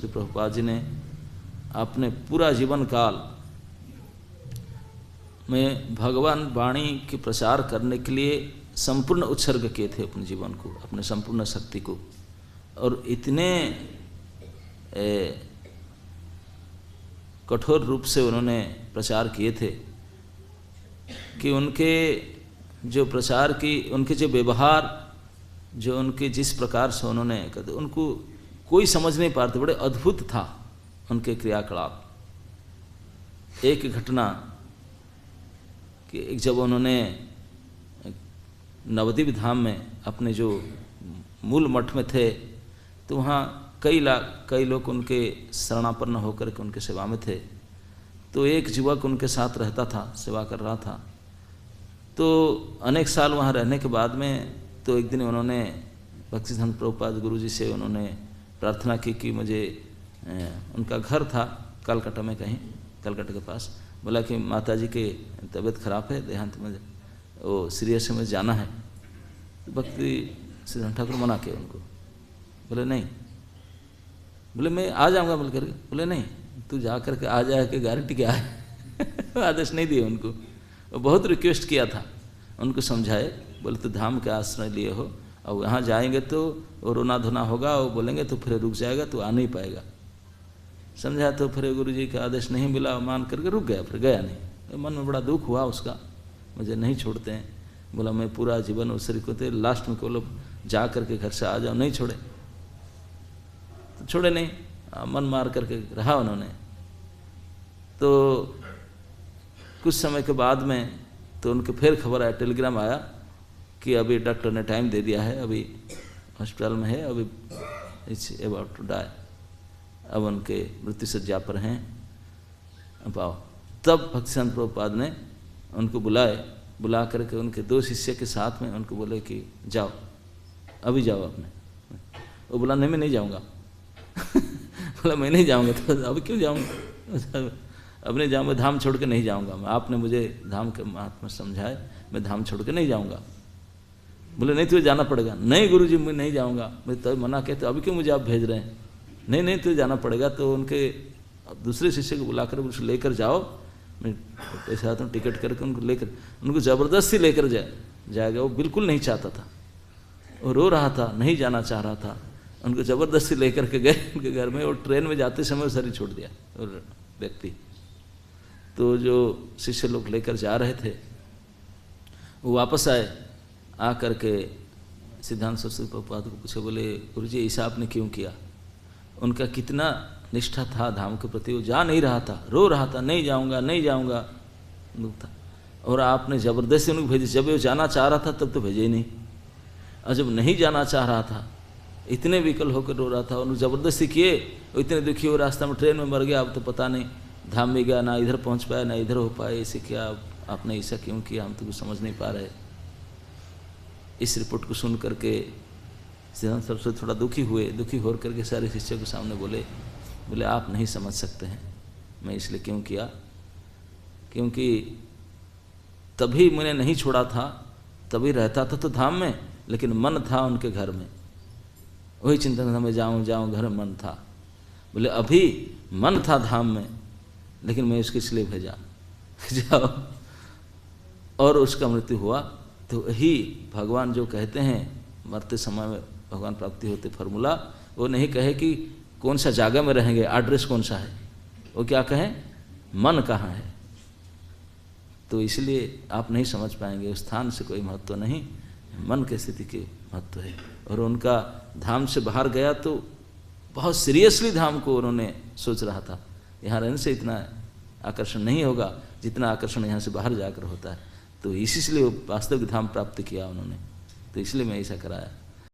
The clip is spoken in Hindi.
श्री प्रभुपाद जी ने अपने पूरा जीवन काल में भगवान वाणी के प्रचार करने के लिए संपूर्ण उत्सर्ग किए थे अपने जीवन को, अपने संपूर्ण शक्ति को। और इतने कठोर रूप से उन्होंने प्रचार किए थे कि उनके जो प्रचार की, उनके जो व्यवहार, जो उनके जिस प्रकार से उन्होंने कहते, उनको कोई समझ नहीं पाते, बड़े अद्भुत था उनके क्रियाकलाप। एक घटना कि जब उन्होंने नवद्वीप धाम में अपने जो मूल मठ में थे, तो वहाँ कई लोग उनके शरणापन्न होकर के उनके सेवा में थे। तो एक युवक उनके साथ रहता था, सेवा कर रहा था। तो अनेक साल वहाँ रहने के बाद में तो एक दिन उन्होंने भक्तिसिद्धांत प्रभुपाद गुरु जी से उन्होंने प्रार्थना की कि मुझे उनका घर था कलकत्ता में, कहीं कलकत्ता के पास, बोला कि माता जी की तबीयत खराब है, देहांत में वो सीरियस में जाना है। तो भक्ति सिद्धांत ठाकुर मना किया उनको, बोले नहीं, बोले मैं आ जाऊँगा बोल करके, बोले नहीं तू जा करके आ जाए कि गारंटी क्या है आदेश नहीं दिए उनको। वो बहुत रिक्वेस्ट किया था, उनको समझाए, बोले तो धाम के आश्रय लिए हो और वहाँ जाएंगे तो वो रोना धोना होगा, वो बोलेंगे तो फिर रुक जाएगा, तो आ नहीं पाएगा। समझा तो फिर गुरु जी का आदेश नहीं मिला, मान करके रुक गया, फिर गया नहीं। मन में बड़ा दुख हुआ उसका, मुझे नहीं छोड़ते हैं। बोला मैं पूरा जीवन उससे को थे, लास्ट में को जा करके घर से आ जाओ, नहीं छोड़े तो छोड़े नहीं, मन मार करके रहा उन्होंने। तो कुछ समय के बाद में तो उनके फिर खबर आया, टेलीग्राम आया कि अभी डॉक्टर ने टाइम दे दिया है, अभी हॉस्पिटल में है, अभी इट्स अबाउट टू डाई, अब उनके मृत्यु सज्जा पर हैं, अब आओ। तब भक्तिसिद्धांत प्रभुपाद ने उनको बुला करके उनके 2 शिष्य के साथ में उनको बोले कि जाओ, अभी जाओ अपने। वो बोला नहीं मैं नहीं जाऊँगा बोला मैं नहीं जाऊँगा। तो अब क्यों जाऊँगा, अब नहीं जाऊँगा, धाम छोड़ के नहीं जाऊँगा मैं, आपने मुझे धाम के महात्मा समझाए, मैं धाम छोड़ के नहीं जाऊँगा। बोले नहीं तुझे जाना पड़ेगा। नहीं गुरुजी मैं नहीं जाऊँगा, मैं तो मना कहते तो अभी क्यों मुझे आप भेज रहे हैं, नहीं तुझे जाना पड़ेगा। तो उनके दूसरे शिष्य को बुलाकर उसको लेकर जाओ, मैं पैसे आता हूँ टिकट करके उनको लेकर, उनको ज़बरदस्ती लेकर जाएगा। वो बिल्कुल नहीं चाहता था, वो रो रहा था, नहीं जाना चाह रहा था, उनको ज़बरदस्ती लेकर के गए उनके घर में। और ट्रेन में जाते समय शरीर छोड़ दिया और व्यक्ति। तो जो शिष्य लोग लेकर जा रहे थे वो वापस आए, आ करके सिद्धांत सरस्वती प्रभुपाद को पूछे, बोले गुरुजी ऐसा आपने क्यों किया। उनका कितना निष्ठा था धाम के प्रति, वो जा नहीं रहा था, रो रहा था, नहीं जाऊंगा नहीं जाऊंगा था। और आपने ज़बरदस्ती उनको भेजे, जब वो जाना चाह रहा था तब तो भेजे ही नहीं, और जब नहीं जाना चाह रहा था इतने विकल होकर रो रहा था, उन्होंने ज़बरदस्ती किए, वो इतने दुखी हो, रास्ता में ट्रेन में मर गया, अब तो पता नहीं धाम में गया, ना इधर पहुंच पाया ना इधर हो पाए, ऐसे क्या आपने ऐसा क्यों किया, हम तो कुछ समझ नहीं पा रहे। इस रिपोर्ट को सुन करके सिद्धांत सरस्वती थोड़ा दुखी हुए, दुखी हो करके सारे शिष्य के सामने बोले आप नहीं समझ सकते हैं मैं इसलिए क्यों किया, क्योंकि तभी मैंने नहीं छोड़ा था, तभी रहता था तो धाम में, लेकिन मन था उनके घर में, वही चिंतन था मैं जाऊँ घर में मन था। बोले अभी मन था धाम में, लेकिन मैं उसके इसलिए भेजा जाओ, और उसका मृत्यु हुआ। तो ही भगवान जो कहते हैं मरते समय में भगवान प्राप्ति होते फॉर्मूला, वो नहीं कहे कि कौन सा जगह में रहेंगे, एड्रेस कौन सा है, वो क्या कहें मन कहाँ है। तो इसलिए आप नहीं समझ पाएंगे, उस स्थान से कोई महत्व नहीं, मन की स्थिति के महत्व है। और उनका धाम से बाहर गया तो बहुत सीरियसली धाम को उन्होंने सोच रहा था, यहाँ रहने से इतना आकर्षण नहीं होगा जितना आकर्षण यहाँ से बाहर जाकर होता है। तो इसलिए वो वास्तविक धाम प्राप्त किया उन्होंने, तो इसलिए मैं ऐसा कराया।